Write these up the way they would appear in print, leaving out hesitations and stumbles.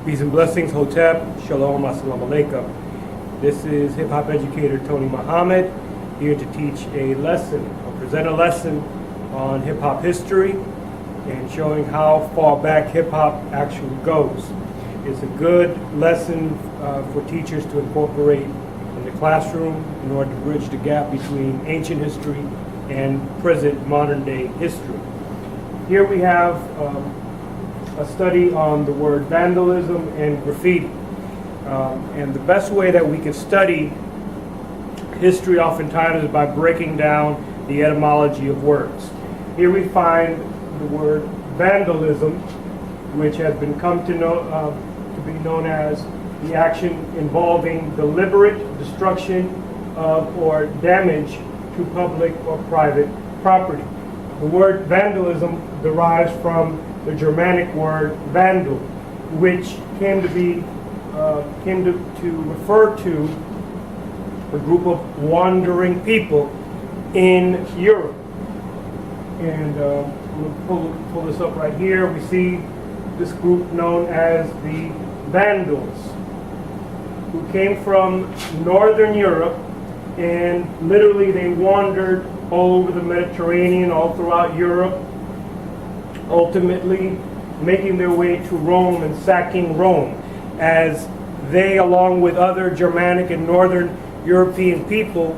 Peace and blessings, Hotep, Shalom, Assalamu Alaikum. This is Hip Hop Educator Tony Muhammad, here to teach a lesson, or present a lesson on hip hop history and showing how far back hip hop actually goes. It's a good lesson for teachers to incorporate in the classroom in order to bridge the gap between ancient history and present modern day history. Here we have a study on the word vandalism and graffiti. And the best way that we can study history oftentimes is by breaking down the etymology of words. Here we find the word vandalism, which has been come to be known as the action involving deliberate destruction of or damage to public or private property. The word vandalism derives from the Germanic word vandal, which came to refer to a group of wandering people in Europe. And I'm going to pull this up right here. We see this group known as the Vandals, who came from Northern Europe, and literally they wandered all over the Mediterranean, all throughout Europe, ultimately making their way to Rome and sacking Rome, as they, along with other Germanic and Northern European people,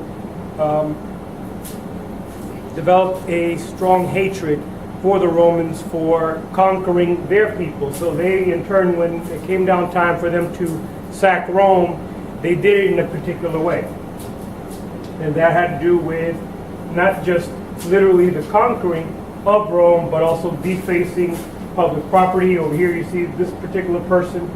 developed a strong hatred for the Romans for conquering their people. So they, in turn, when it came down time for them to sack Rome, they did it in a particular way. And that had to do with not just literally the conquering of Rome, but also defacing public property. Over here you see this particular person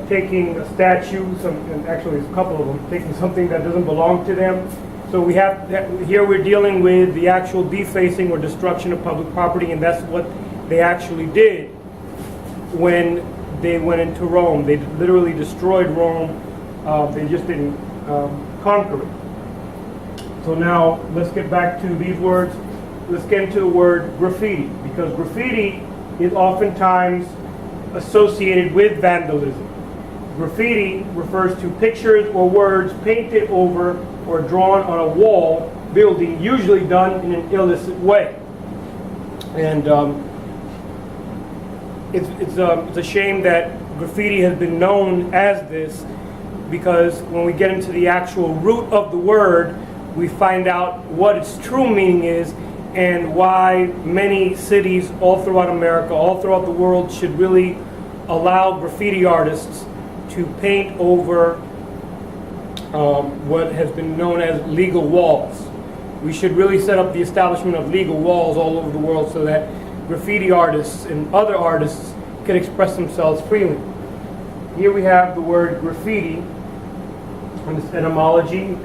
taking a statue, and actually there's a couple of them, taking something that doesn't belong to them. So we have here we're dealing with the actual defacing or destruction of public property, and that's what they actually did when they went into Rome. They literally destroyed Rome. They just didn't conquer it. So now let's get back to these words. Let's get into the word graffiti, because graffiti is oftentimes associated with vandalism. Graffiti refers to pictures or words painted over or drawn on a wall, building, usually done in an illicit way. And it's a shame that graffiti has been known as this, because when we get into the actual root of the word, we find out what its true meaning is and why many cities all throughout America, all throughout the world, should really allow graffiti artists to paint over what has been known as legal walls. We should really set up the establishment of legal walls all over the world so that graffiti artists and other artists can express themselves freely. Here we have the word graffiti, and its etymology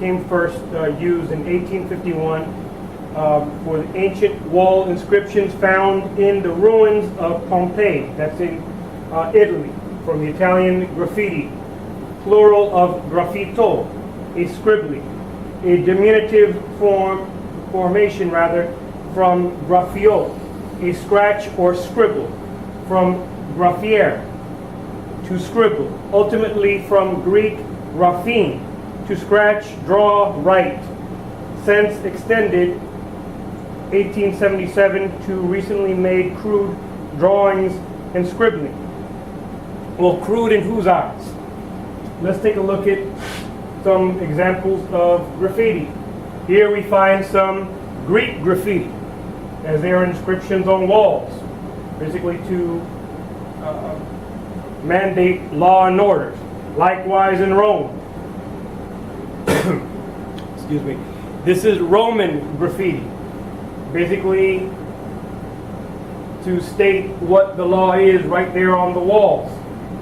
came first used in 1851 for the ancient wall inscriptions found in the ruins of Pompeii, that's in Italy, from the Italian graffiti, plural of graffito, a scribbling, a diminutive formation from graffio, a scratch or scribble, from graffiere, to scribble, ultimately from Greek graphene, to scratch, draw, write, since extended 1877 to recently made crude drawings and scribbling. Well, crude in whose eyes? Let's take a look at some examples of graffiti. Here we find some Greek graffiti, as they are inscriptions on walls, basically to mandate law and order. Likewise in Rome. Excuse me. This is Roman graffiti, basically to state what the law is right there on the walls.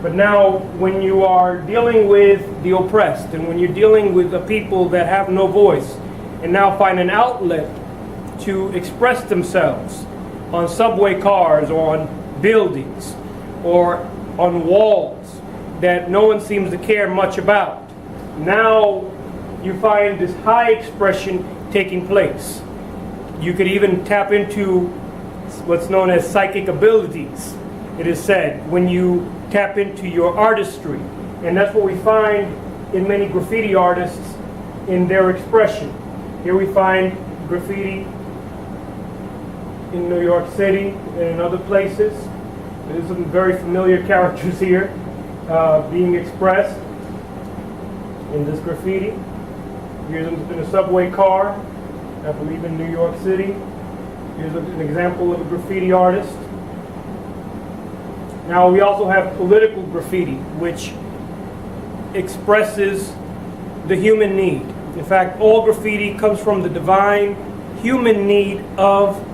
But now, when you are dealing with the oppressed, and when you're dealing with the people that have no voice, and now find an outlet to express themselves on subway cars, on buildings, or on walls that no one seems to care much about, now you find this high expression taking place. You could even tap into what's known as psychic abilities, it is said, when you tap into your artistry. And that's what we find in many graffiti artists in their expression. Here we find graffiti in New York City and in other places. There's some very familiar characters here being expressed in this graffiti. Here's in a subway car, I believe in New York City. Here's an example of a graffiti artist. Now we also have political graffiti, which expresses the human need. In fact, all graffiti comes from the divine human need of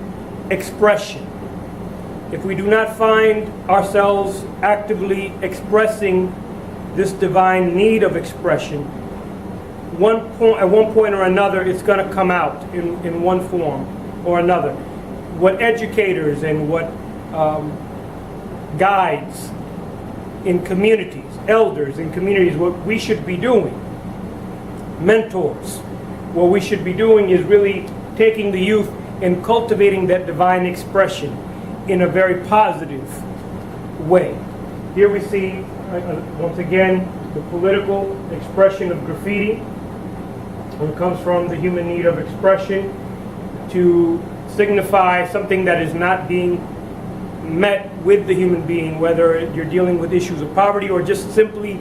expression. If we do not find ourselves actively expressing this divine need of expression, at one point or another, it's going to come out in one form or another. What educators and what guides in communities, elders in communities, what we should be doing, mentors, what we should be doing is really taking the youth and cultivating that divine expression in a very positive way. Here we see, once again, the political expression of graffiti. It comes from the human need of expression to signify something that is not being met with the human being, whether you're dealing with issues of poverty or just simply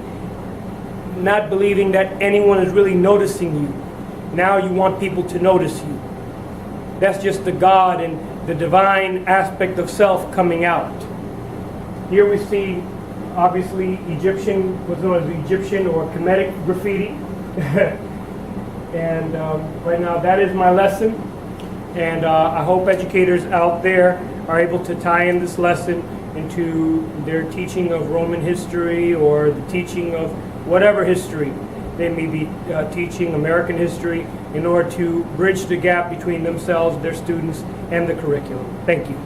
not believing that anyone is really noticing you. Now you want people to notice you. That's just the God and the divine aspect of self coming out. Here we see, obviously, Egyptian, what's known as Egyptian or Kemetic graffiti. And right now that is my lesson. And I hope educators out there are able to tie in this lesson into their teaching of Roman history or the teaching of whatever history they may be teaching, American history, in order to bridge the gap between themselves, their students, and the curriculum. Thank you.